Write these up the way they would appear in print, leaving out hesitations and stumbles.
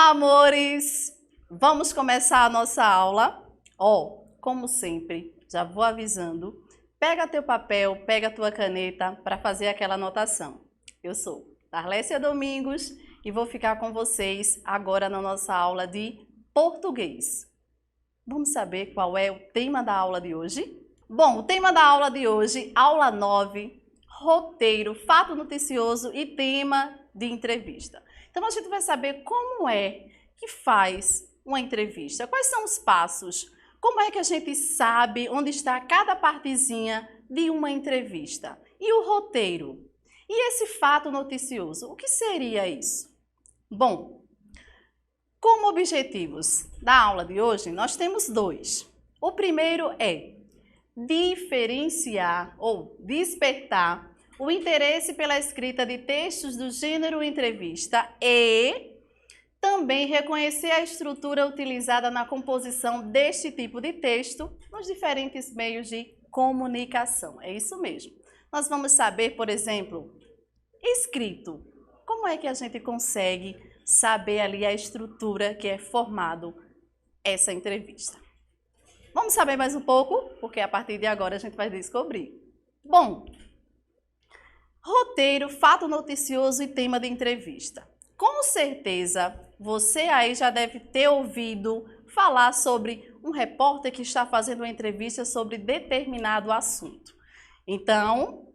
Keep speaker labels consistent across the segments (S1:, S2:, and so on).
S1: Olá, amores! Vamos começar a nossa aula. Como sempre, já vou avisando, pega teu papel, pega tua caneta para fazer aquela anotação. Eu sou Darlécia Domingos e vou ficar com vocês agora na nossa aula de português. Vamos saber qual é o tema da aula de hoje? Bom, o tema da aula de hoje, aula 9, roteiro, fato noticioso e tema de entrevista. Então, a gente vai saber como é que faz uma entrevista, quais são os passos, como é que a gente sabe onde está cada partezinha de uma entrevista. E o roteiro? E esse fato noticioso, o que seria isso? Bom, como objetivos da aula de hoje, nós temos dois. O primeiro é diferenciar ou despertar o interesse pela escrita de textos do gênero entrevista e também reconhecer a estrutura utilizada na composição deste tipo de texto nos diferentes meios de comunicação. É isso mesmo. Nós vamos saber, por exemplo, escrito. Como é que a gente consegue saber ali a estrutura que é formado essa entrevista? Vamos saber mais um pouco, porque a partir de agora a gente vai descobrir. Bom, roteiro, fato noticioso e tema de entrevista. Com certeza, você aí já deve ter ouvido falar sobre um repórter que está fazendo uma entrevista sobre determinado assunto. Então,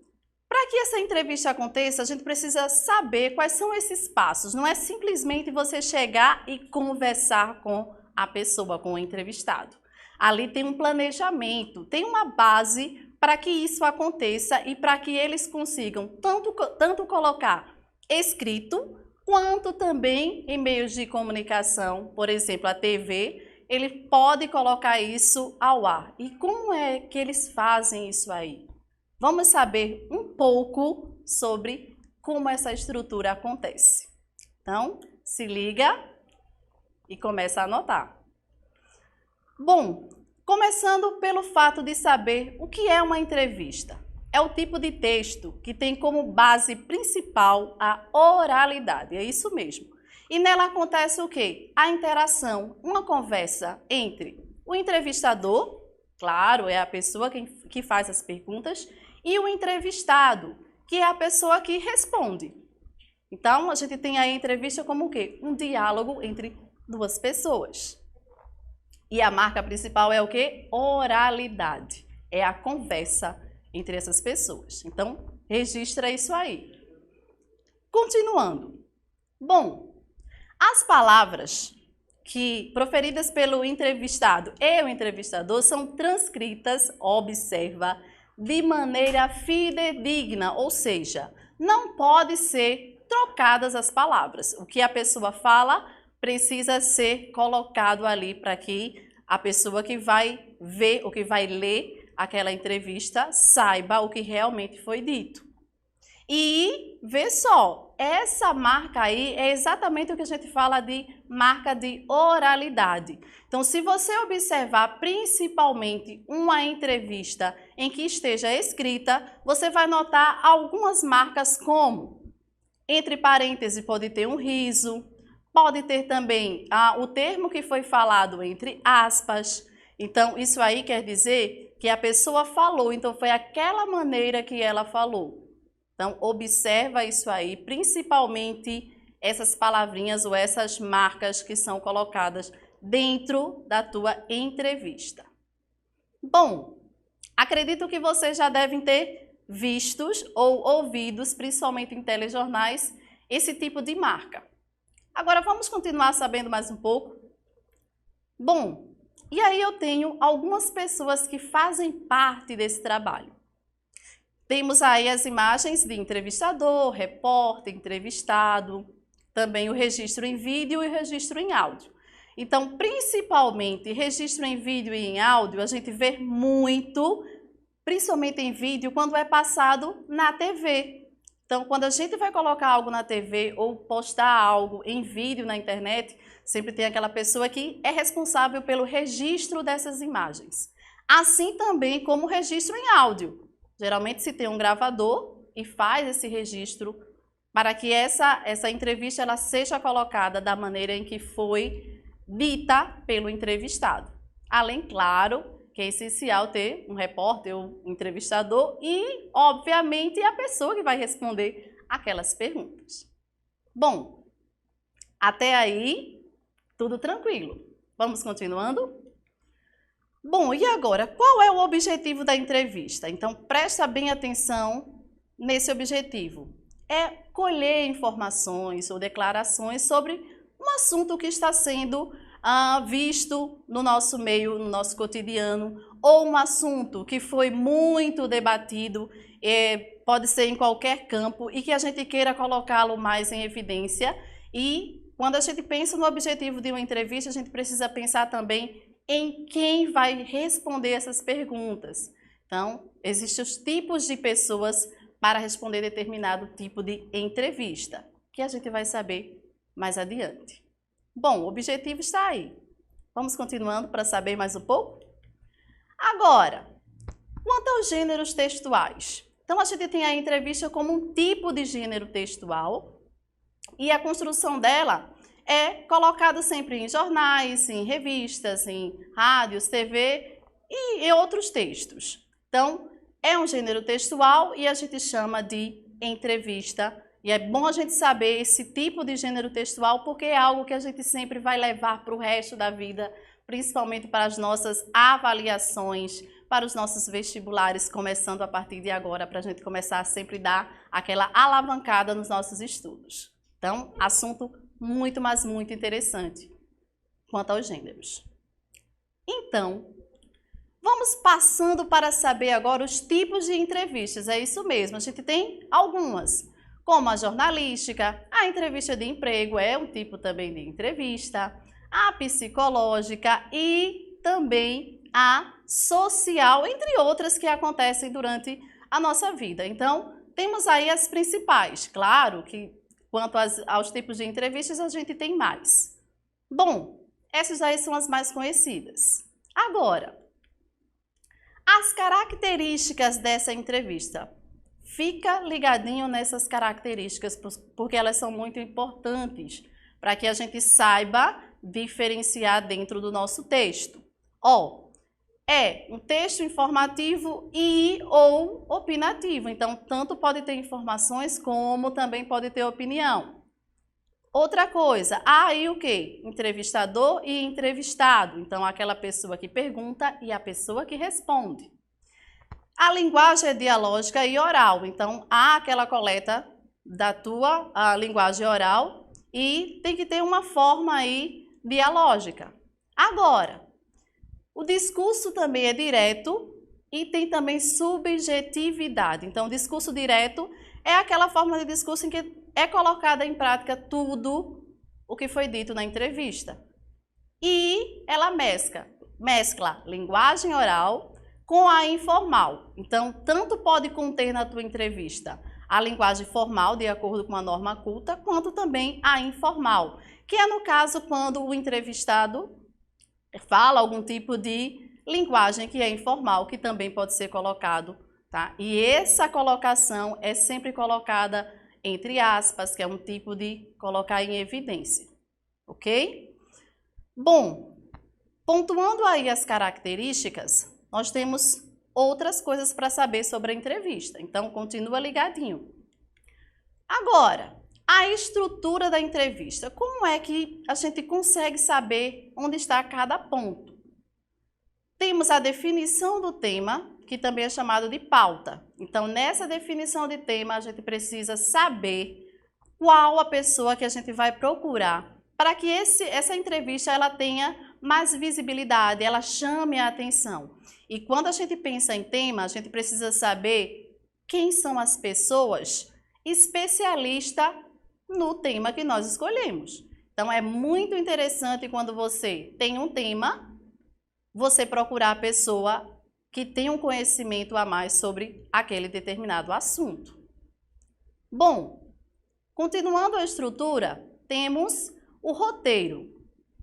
S1: para que essa entrevista aconteça, a gente precisa saber quais são esses passos. Não é simplesmente você chegar e conversar com a pessoa, com o entrevistado. Ali tem um planejamento, tem uma base para que isso aconteça e para que eles consigam tanto colocar escrito, quanto também em meios de comunicação, por exemplo, a TV, ele pode colocar isso ao ar. E como é que eles fazem isso aí? Vamos saber um pouco sobre como essa estrutura acontece. Então, se liga e começa a anotar. Bom, começando pelo fato de saber o que é uma entrevista. É o tipo de texto que tem como base principal a oralidade, é isso mesmo. E nela acontece o quê? A interação, uma conversa entre o entrevistador, claro, é a pessoa que faz as perguntas, e o entrevistado, que é a pessoa que responde. Então, a gente tem aí a entrevista como o quê? Um diálogo entre duas pessoas. E a marca principal é o quê? Oralidade. É a conversa entre essas pessoas. Então, registra isso aí. Continuando. Bom, as palavras proferidas pelo entrevistado e o entrevistador são transcritas, observa, de maneira fidedigna, ou seja, não pode ser trocadas as palavras. O que a pessoa fala precisa ser colocado ali para que a pessoa que vai ver ou que vai ler aquela entrevista saiba o que realmente foi dito. E vê só, essa marca aí é exatamente o que a gente fala de marca de oralidade. Então, se você observar principalmente uma entrevista em que esteja escrita, você vai notar algumas marcas como, entre parênteses, pode ter um riso, pode ter também o termo que foi falado entre aspas. Então, isso aí quer dizer que a pessoa falou, então foi aquela maneira que ela falou. Então, observa isso aí, principalmente essas palavrinhas ou essas marcas que são colocadas dentro da tua entrevista. Bom, acredito que vocês já devem ter vistos ou ouvidos, principalmente em telejornais, esse tipo de marca. Agora, vamos continuar sabendo mais um pouco? Bom, e aí eu tenho algumas pessoas que fazem parte desse trabalho. Temos aí as imagens de entrevistador, repórter, entrevistado, também o registro em vídeo e o registro em áudio. Então, principalmente registro em vídeo e em áudio, a gente vê muito, principalmente em vídeo, quando é passado na TV. Então, quando a gente vai colocar algo na TV ou postar algo em vídeo na internet, sempre tem aquela pessoa que é responsável pelo registro dessas imagens. Assim também como o registro em áudio. Geralmente se tem um gravador e faz esse registro para que essa entrevista ela seja colocada da maneira em que foi dita pelo entrevistado. Além, claro, que é essencial ter um repórter ou um entrevistador e, obviamente, a pessoa que vai responder aquelas perguntas. Bom, até aí, tudo tranquilo. Vamos continuando? Bom, e agora, qual é o objetivo da entrevista? Então, presta bem atenção nesse objetivo. É colher informações ou declarações sobre um assunto que está sendo visto no nosso meio, no nosso cotidiano, ou um assunto que foi muito debatido, pode ser em qualquer campo, e que a gente queira colocá-lo mais em evidência. E quando a gente pensa no objetivo de uma entrevista, a gente precisa pensar também em quem vai responder essas perguntas. Então, existem os tipos de pessoas para responder determinado tipo de entrevista, que a gente vai saber mais adiante. Bom, o objetivo está aí. Vamos continuando para saber mais um pouco? Agora, quanto aos gêneros textuais. Então, a gente tem a entrevista como um tipo de gênero textual e a construção dela é colocada sempre em jornais, em revistas, em rádios, TV e em outros textos. Então, é um gênero textual e a gente chama de entrevista. E é bom a gente saber esse tipo de gênero textual porque é algo que a gente sempre vai levar para o resto da vida, principalmente para as nossas avaliações, para os nossos vestibulares, começando a partir de agora, para a gente começar a sempre dar aquela alavancada nos nossos estudos. Então, assunto muito, mas muito interessante quanto aos gêneros. Então, vamos passando para saber agora os tipos de entrevistas. É isso mesmo, a gente tem algumas, como a jornalística, a entrevista de emprego é um tipo também de entrevista, a psicológica e também a social, entre outras que acontecem durante a nossa vida. Então, temos aí as principais. Claro que quanto aos tipos de entrevistas, a gente tem mais. Bom, essas aí são as mais conhecidas. Agora, as características dessa entrevista. Fica ligadinho nessas características, porque elas são muito importantes para que a gente saiba diferenciar dentro do nosso texto. É um texto informativo e ou opinativo. Então, tanto pode ter informações como também pode ter opinião. Outra coisa, aí o quê? Entrevistador e entrevistado. Então, aquela pessoa que pergunta e a pessoa que responde. A linguagem é dialógica e oral. Então, há aquela coleta da tua linguagem oral e tem que ter uma forma aí dialógica. Agora, o discurso também é direto e tem também subjetividade. Então, o discurso direto é aquela forma de discurso em que é colocada em prática tudo o que foi dito na entrevista. E ela mescla linguagem oral com a informal. Então, tanto pode conter na tua entrevista a linguagem formal, de acordo com a norma culta, quanto também a informal, que é no caso quando o entrevistado fala algum tipo de linguagem que é informal, que também pode ser colocado, tá? E essa colocação é sempre colocada entre aspas, que é um tipo de colocar em evidência, ok? Bom, pontuando aí as características, nós temos outras coisas para saber sobre a entrevista, então continua ligadinho. Agora, a estrutura da entrevista, como é que a gente consegue saber onde está cada ponto? Temos a definição do tema, que também é chamado de pauta. Então, nessa definição de tema, a gente precisa saber qual a pessoa que a gente vai procurar para que essa entrevista ela tenha mais visibilidade, ela chame a atenção. E quando a gente pensa em tema, a gente precisa saber quem são as pessoas especialistas no tema que nós escolhemos. Então, é muito interessante quando você tem um tema, você procurar a pessoa que tem um conhecimento a mais sobre aquele determinado assunto. Bom, continuando a estrutura, temos o roteiro.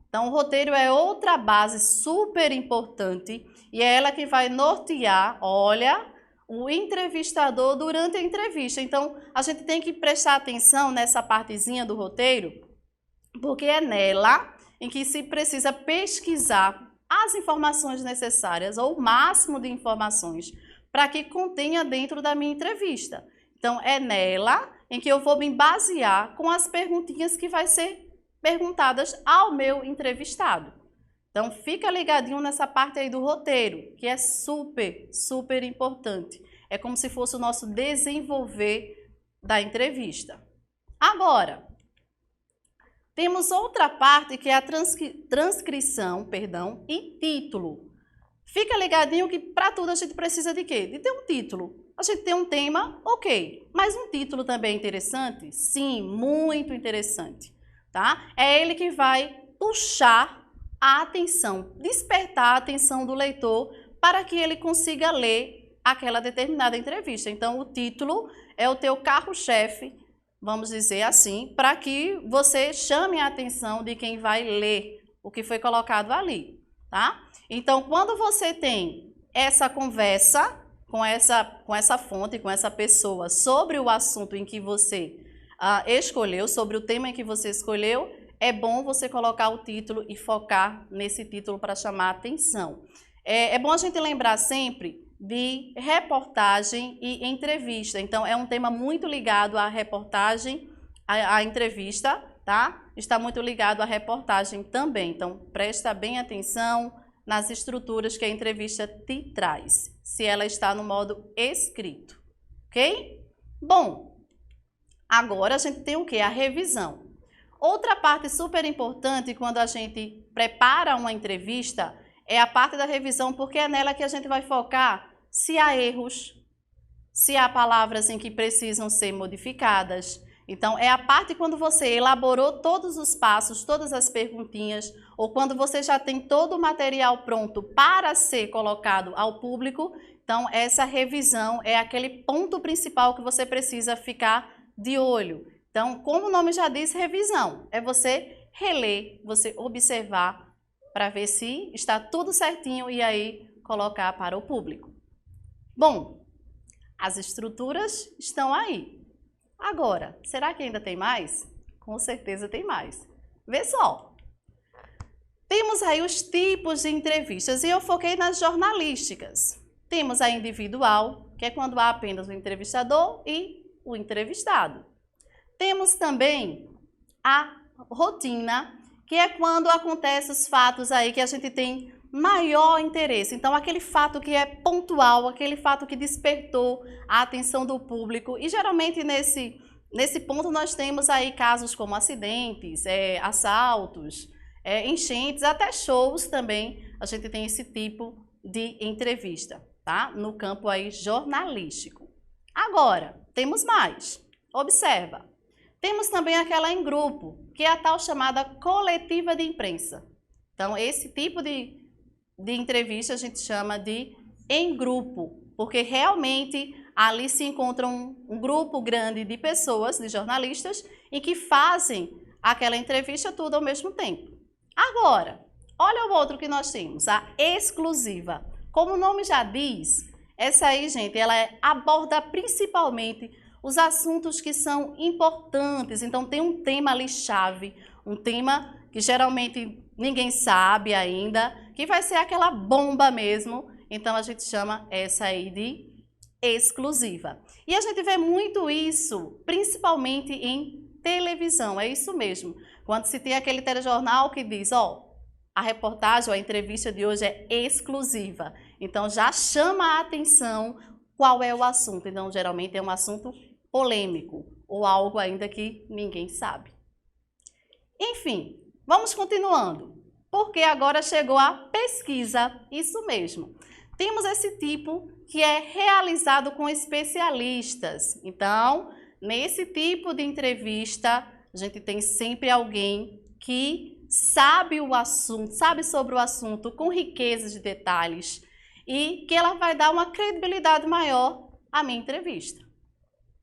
S1: Então, o roteiro é outra base super importante e é ela que vai nortear, olha, o entrevistador durante a entrevista. Então, a gente tem que prestar atenção nessa partezinha do roteiro, porque é nela em que se precisa pesquisar as informações necessárias, ou o máximo de informações, para que contenha dentro da minha entrevista. Então, é nela em que eu vou me basear com as perguntinhas que vai ser perguntadas ao meu entrevistado. Então, fica ligadinho nessa parte aí do roteiro, que é super, super importante. É como se fosse o nosso desenvolver da entrevista. Agora, temos outra parte que é a transcrição, e título. Fica ligadinho que para tudo a gente precisa de quê? De ter um título. A gente tem um tema, ok. Mas um título também é interessante? Sim, muito interessante. Tá? É ele que vai puxar a atenção, despertar a atenção do leitor para que ele consiga ler aquela determinada entrevista. Então, o título é o teu carro-chefe, vamos dizer assim, para que você chame a atenção de quem vai ler o que foi colocado ali, tá? Então, quando você tem essa conversa com essa fonte, com essa pessoa, sobre o assunto em que você escolheu, sobre o tema em que você escolheu, é bom você colocar o título e focar nesse título para chamar a atenção. É bom a gente lembrar sempre de reportagem e entrevista. Então, é um tema muito ligado à reportagem, à entrevista, tá? Está muito ligado à reportagem também. Então, presta bem atenção nas estruturas que a entrevista te traz, se ela está no modo escrito, ok? Bom, agora a gente tem o quê? A revisão. Outra parte super importante quando a gente prepara uma entrevista é a parte da revisão, porque é nela que a gente vai focar se há erros, se há palavras em que precisam ser modificadas. Então, é a parte quando você elaborou todos os passos, todas as perguntinhas, ou quando você já tem todo o material pronto para ser colocado ao público. Então, essa revisão é aquele ponto principal que você precisa ficar de olho. Então, como o nome já diz, revisão, é você reler, você observar para ver se está tudo certinho e aí colocar para o público. Bom, as estruturas estão aí. Agora, será que ainda tem mais? Com certeza tem mais. Vê só. Temos aí os tipos de entrevistas e eu foquei nas jornalísticas. Temos a individual, que é quando há apenas o entrevistador e o entrevistado. Temos também a rotina, que é quando acontecem os fatos aí que a gente tem maior interesse. Então, aquele fato que é pontual, aquele fato que despertou a atenção do público. E geralmente nesse ponto nós temos aí casos como acidentes, assaltos, enchentes, até shows também. A gente tem esse tipo de entrevista, tá? No campo aí jornalístico. Agora, temos mais. Observa. Temos também aquela em grupo, que é a tal chamada coletiva de imprensa. Então, esse tipo de entrevista a gente chama de em grupo, porque realmente ali se encontra um grupo grande de pessoas, de jornalistas, em que fazem aquela entrevista tudo ao mesmo tempo. Agora, olha o outro que nós temos, a exclusiva. Como o nome já diz, essa aí, gente, ela aborda principalmente os assuntos que são importantes. Então, tem um tema ali chave, um tema que geralmente ninguém sabe ainda, que vai ser aquela bomba mesmo. Então, a gente chama essa aí de exclusiva. E a gente vê muito isso, principalmente em televisão, é isso mesmo. Quando se tem aquele telejornal que diz, ó, a reportagem ou a entrevista de hoje é exclusiva. Então, já chama a atenção qual é o assunto. Então, geralmente é um assunto polêmico ou algo ainda que ninguém sabe. Enfim, vamos continuando, porque agora chegou a pesquisa, isso mesmo. Temos esse tipo que é realizado com especialistas. Então, nesse tipo de entrevista, a gente tem sempre alguém que sabe o assunto, sabe sobre o assunto com riqueza de detalhes e que ela vai dar uma credibilidade maior à minha entrevista.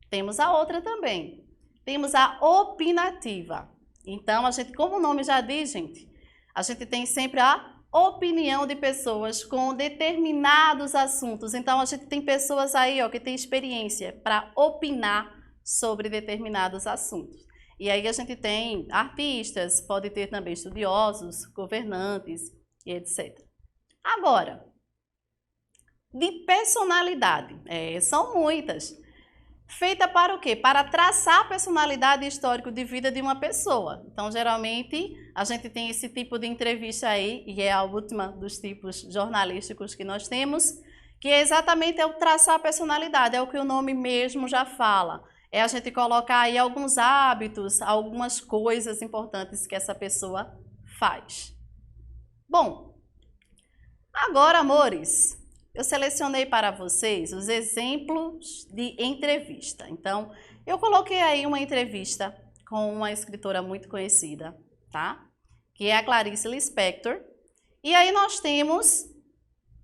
S1: Temos a outra também. Temos a opinativa. Então, a gente, como o nome já diz, gente, a gente tem sempre a opinião de pessoas com determinados assuntos. Então, a gente tem pessoas aí, ó, que têm experiência para opinar sobre determinados assuntos. E aí a gente tem artistas, pode ter também estudiosos, governantes e etc. Agora, de personalidade, são muitas. Feita para o quê? Para traçar a personalidade e histórico de vida de uma pessoa. Então, geralmente, a gente tem esse tipo de entrevista aí, e é a última dos tipos jornalísticos que nós temos, que é exatamente o traçar a personalidade, é o que o nome mesmo já fala. É a gente colocar aí alguns hábitos, algumas coisas importantes que essa pessoa faz. Bom, agora, amores, eu selecionei para vocês os exemplos de entrevista. Então, eu coloquei aí uma entrevista com uma escritora muito conhecida, tá? Que é a Clarice Lispector. E aí nós temos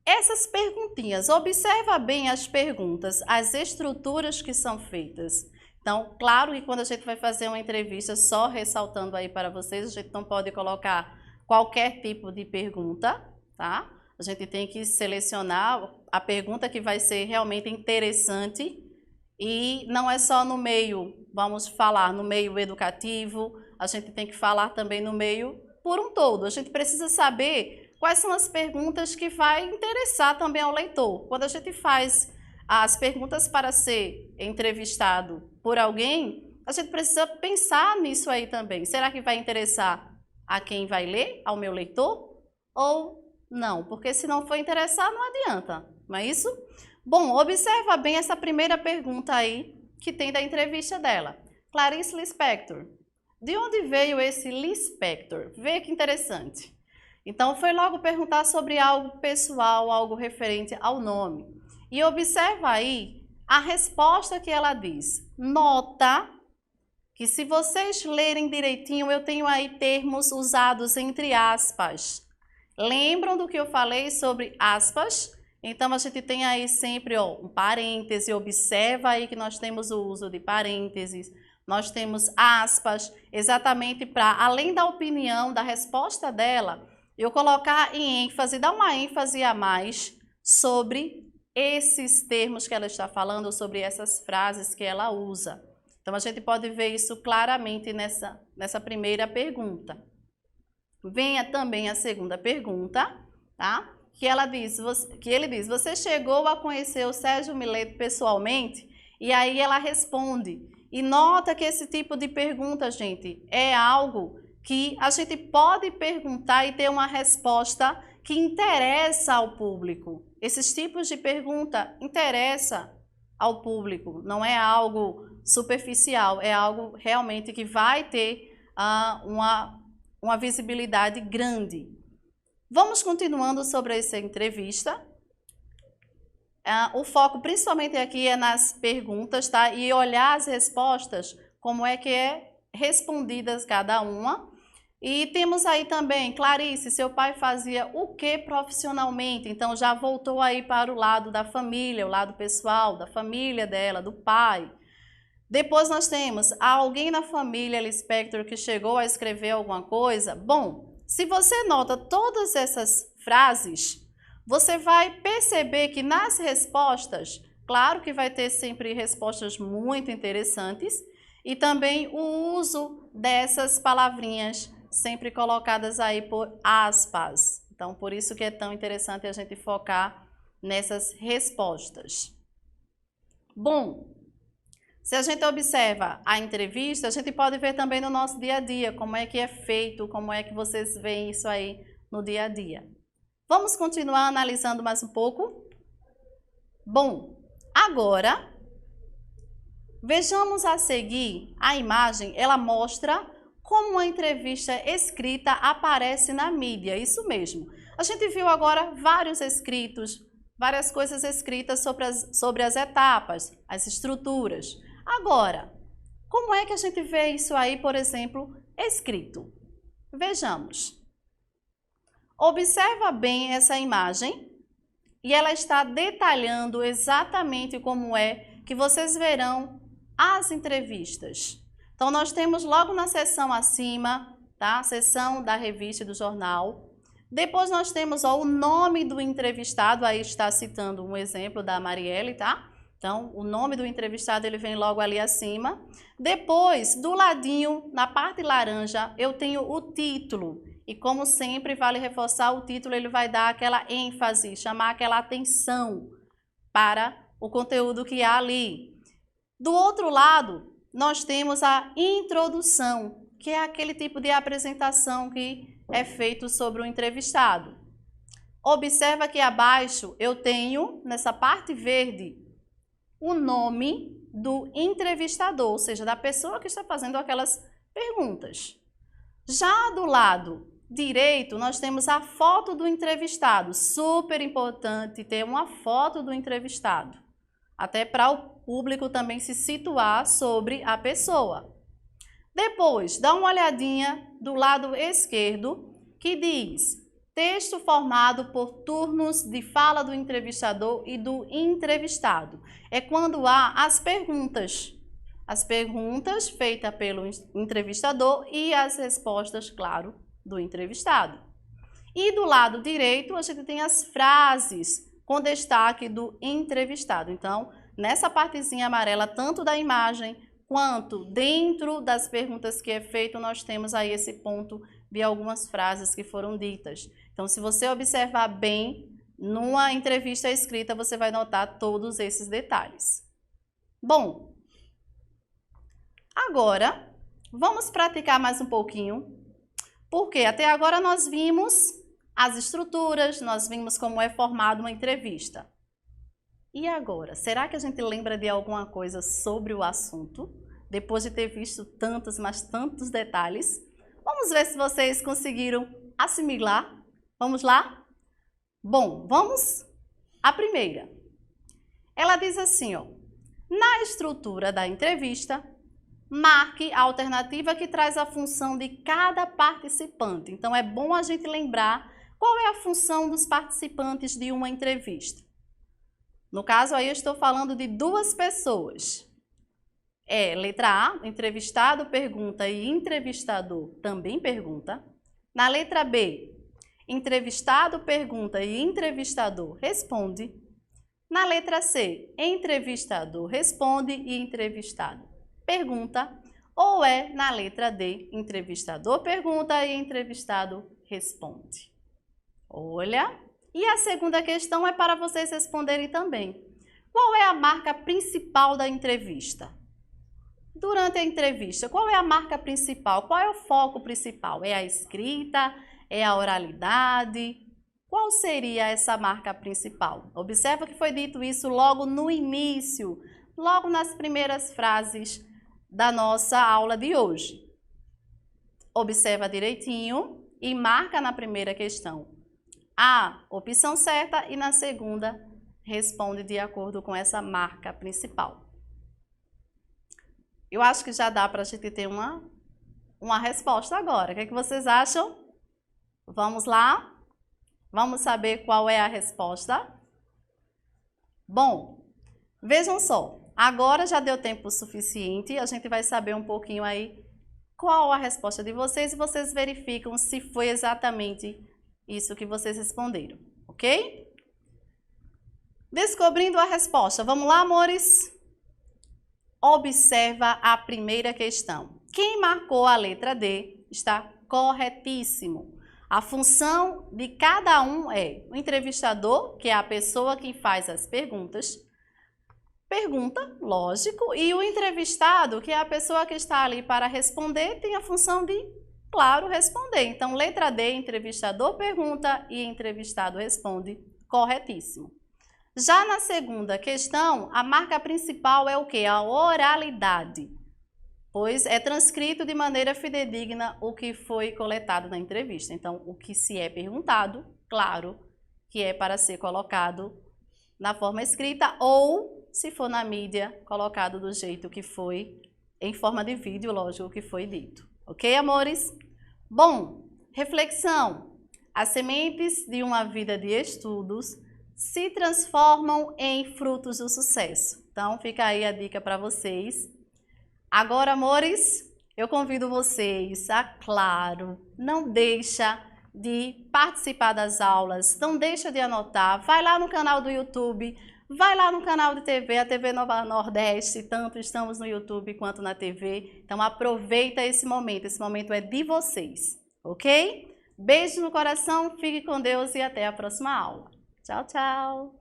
S1: essas perguntinhas. Observa bem as perguntas, as estruturas que são feitas. Então, claro que quando a gente vai fazer uma entrevista, só ressaltando aí para vocês, a gente não pode colocar qualquer tipo de pergunta, tá? A gente tem que selecionar a pergunta que vai ser realmente interessante e não é só no meio, vamos falar no meio educativo, a gente tem que falar também no meio por um todo. A gente precisa saber quais são as perguntas que vai interessar também ao leitor. Quando a gente faz as perguntas para ser entrevistado por alguém, a gente precisa pensar nisso aí também. Será que vai interessar a quem vai ler, ao meu leitor? Ou não, porque se não for interessar, não adianta, não é isso? Bom, observa bem essa primeira pergunta aí que tem da entrevista dela. Clarice Lispector. De onde veio esse Lispector? Vê que interessante. Então, foi logo perguntar sobre algo pessoal, algo referente ao nome. E observa aí a resposta que ela diz. Nota que se vocês lerem direitinho, eu tenho aí termos usados entre aspas. Lembram do que eu falei sobre aspas? Então, a gente tem aí sempre um parêntese, observa aí que nós temos o uso de parênteses, nós temos aspas, exatamente para, além da opinião, da resposta dela, eu colocar em ênfase, dar uma ênfase a mais sobre esses termos que ela está falando, sobre essas frases que ela usa. Então, a gente pode ver isso claramente nessa primeira pergunta. Venha também a segunda pergunta, tá? Que ele diz, você chegou a conhecer o Sérgio Mileto pessoalmente? E aí ela responde. E nota que esse tipo de pergunta, gente, é algo que a gente pode perguntar e ter uma resposta que interessa ao público. Esses tipos de pergunta interessa ao público, não é algo superficial, é algo realmente que vai ter uma visibilidade grande. Vamos continuando sobre essa entrevista. O foco principalmente aqui é nas perguntas, tá? E olhar as respostas, como é que é respondidas cada uma. E temos aí também, Clarice, seu pai fazia o que profissionalmente? Então já voltou aí para o lado da família, o lado pessoal, da família dela, do pai. Depois nós temos alguém na família Lispector que chegou a escrever alguma coisa. Bom, se você nota todas essas frases, você vai perceber que nas respostas, claro que vai ter sempre respostas muito interessantes e também o uso dessas palavrinhas sempre colocadas aí por aspas. Então, por isso que é tão interessante a gente focar nessas respostas. Bom, se a gente observa a entrevista, a gente pode ver também no nosso dia a dia, como é que é feito, como é que vocês veem isso aí no dia a dia. Vamos continuar analisando mais um pouco? Bom, agora, vejamos a seguir a imagem, ela mostra como uma entrevista escrita aparece na mídia, isso mesmo. A gente viu agora vários escritos, várias coisas escritas sobre as etapas, as estruturas. Agora, como é que a gente vê isso aí, por exemplo, escrito? Vejamos. Observa bem essa imagem e ela está detalhando exatamente como é que vocês verão as entrevistas. Então, nós temos logo na seção acima, tá? A seção da revista e do jornal. Depois nós temos ó, o nome do entrevistado, aí está citando um exemplo da Marielle, tá? Então, o nome do entrevistado ele vem logo ali acima. Depois, do ladinho, na parte laranja, eu tenho o título. E como sempre, vale reforçar o título, ele vai dar aquela ênfase, chamar aquela atenção para o conteúdo que há ali. Do outro lado, nós temos a introdução, que é aquele tipo de apresentação que é feito sobre o entrevistado. Observa que abaixo eu tenho, nessa parte verde, o nome do entrevistador, ou seja, da pessoa que está fazendo aquelas perguntas. Já do lado direito, nós temos a foto do entrevistado. Super importante ter uma foto do entrevistado, até para o público também se situar sobre a pessoa. Depois, dá uma olhadinha do lado esquerdo, que diz texto formado por turnos de fala do entrevistador e do entrevistado. É quando há as perguntas feitas pelo entrevistador e as respostas, claro, do entrevistado. E do lado direito, a gente tem as frases com destaque do entrevistado. Então, nessa partezinha amarela, tanto da imagem quanto dentro das perguntas que é feito, nós temos aí esse ponto de algumas frases que foram ditas. Então, se você observar bem, numa entrevista escrita, você vai notar todos esses detalhes. Bom, agora, vamos praticar mais um pouquinho, porque até agora nós vimos as estruturas, nós vimos como é formada uma entrevista. E agora, será que a gente lembra de alguma coisa sobre o assunto, depois de ter visto tantos, mas tantos detalhes? Vamos ver se vocês conseguiram assimilar. Vamos lá? Bom, vamos à primeira. Ela diz assim, ó, na estrutura da entrevista, marque a alternativa que traz a função de cada participante. Então, é bom a gente lembrar qual é a função dos participantes de uma entrevista. No caso, aí eu estou falando de duas pessoas. Letra A, entrevistado pergunta e entrevistador também pergunta. Na letra B, entrevistado pergunta e entrevistador responde. Na letra C, entrevistador responde e entrevistado pergunta. Ou na letra D, entrevistador pergunta e entrevistado responde. Olha, e a segunda questão é para vocês responderem também. Qual é a marca principal da entrevista? Durante a entrevista, qual é a marca principal? Qual é o foco principal? É a escrita? É a oralidade? Qual seria essa marca principal? Observa que foi dito isso logo no início, logo nas primeiras frases da nossa aula de hoje. Observa direitinho e marca na primeira questão a opção certa e na segunda responde de acordo com essa marca principal. Eu acho que já dá para a gente ter uma resposta agora. O que é que vocês acham? Vamos lá? Vamos saber qual é a resposta? Bom, vejam só. Agora já deu tempo suficiente. A gente vai saber um pouquinho aí qual a resposta de vocês e vocês verificam se foi exatamente isso que vocês responderam, ok? Descobrindo a resposta. Vamos lá, amores? Observa a primeira questão. Quem marcou a letra D está corretíssimo. A função de cada um é o entrevistador, que é a pessoa que faz as perguntas, pergunta, lógico, e o entrevistado, que é a pessoa que está ali para responder, tem a função de, claro, responder. Então, letra D, entrevistador pergunta e entrevistado responde, corretíssimo. Já na segunda questão, a marca principal é o quê? A oralidade, pois é transcrito de maneira fidedigna o que foi coletado na entrevista. Então, o que se é perguntado, claro, que é para ser colocado na forma escrita ou, se for na mídia, colocado do jeito que foi, em forma de vídeo, lógico, o que foi dito. Ok, amores? Bom, reflexão. As sementes de uma vida de estudos se transformam em frutos do sucesso. Então, fica aí a dica para vocês. Agora, amores, eu convido vocês a, claro, não deixa de participar das aulas, não deixa de anotar, vai lá no canal do YouTube, vai lá no canal de TV, a TV Nova Nordeste, tanto estamos no YouTube quanto na TV, então aproveita esse momento é de vocês, ok? Beijo no coração, fique com Deus e até a próxima aula. Tchau, tchau!